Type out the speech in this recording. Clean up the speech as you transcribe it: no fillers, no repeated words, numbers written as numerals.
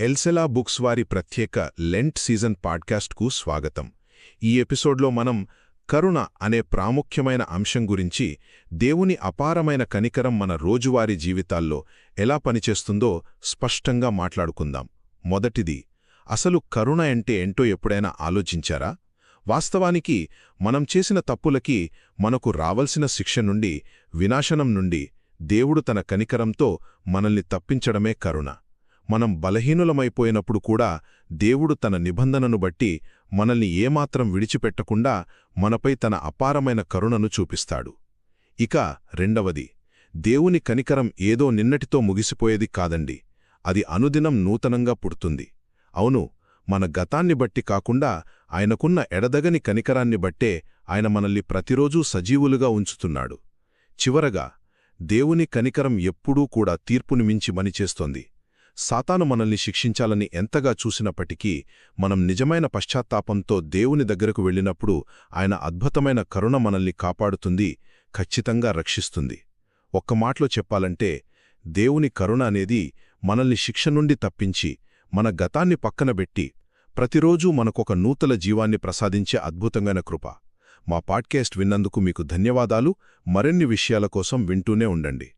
ఎల్సెలా books వారి ప్రత్యేక Lent season పాడ్కాస్ట్కు స్వాగతం. ఈ ఎపిసోడ్లో మనం కరుణ అనే ప్రాముఖ్యమైన అంశం గురించి, దేవుని అపారమైన కనికరం మన రోజువారీ జీవితాల్లో ఎలా పనిచేస్తుందో స్పష్టంగా మాట్లాడుకుందాం. మొదటిది, అసలు కరుణ అంటే ఏంటో ఎప్పుడైనా ఆలోచించారా? వాస్తవానికి మనం చేసిన తప్పులకి మనకు రావలసిన శిక్ష నుండి, వినాశనం నుండి దేవుడు తన కనికరంతో మనల్ని తప్పించడమే కరుణ. మనం బలహీనులమైపోయినప్పుడు కూడా దేవుడు తన నిబంధనను బట్టి మనల్ని ఏమాత్రం విడిచిపెట్టకుండా మనపై తన అపారమైన కరుణను చూపిస్తాడు. ఇక రెండవది, దేవుని కనికరం ఏదో నిన్నటితో ముగిసిపోయేది కాదండి. అది అనుదినం నూతనంగా పుడుతుంది. అవును, మన గతాన్ని బట్టి కాకుండా ఆయనకున్న ఎడదగని కనికరాన్ని బట్టే ఆయన మనల్ని ప్రతిరోజూ సజీవులుగా ఉంచుతున్నాడు. చివరగా, దేవుని కనికరం ఎప్పుడూ కూడా తీర్పుని మించి పనిచేస్తోంది. సాతాను మనల్ని శిక్షించాలని ఎంతగా చూసినప్పటికీ మనం నిజమైన పశ్చాత్తాపంతో దేవుని దగ్గరకు వెళ్ళినప్పుడు ఆయన అద్భుతమైన కరుణ మనల్ని కాపాడుతుంది, ఖచ్చితంగా రక్షిస్తుంది. ఒక్క మాటలో చెప్పాలంటే, దేవుని కరుణ అనేది మనల్ని శిక్ష నుండి తప్పించి, మన గతాన్ని పక్కనబెట్టి ప్రతిరోజూ మనకొక నూతన జీవాన్ని ప్రసాదించే అద్భుతమైన కృప. మా పాడ్కాస్ట్ విన్నందుకు మీకు ధన్యవాదాలు. మరిన్ని విషయాల కోసం వింటూనే ఉండండి.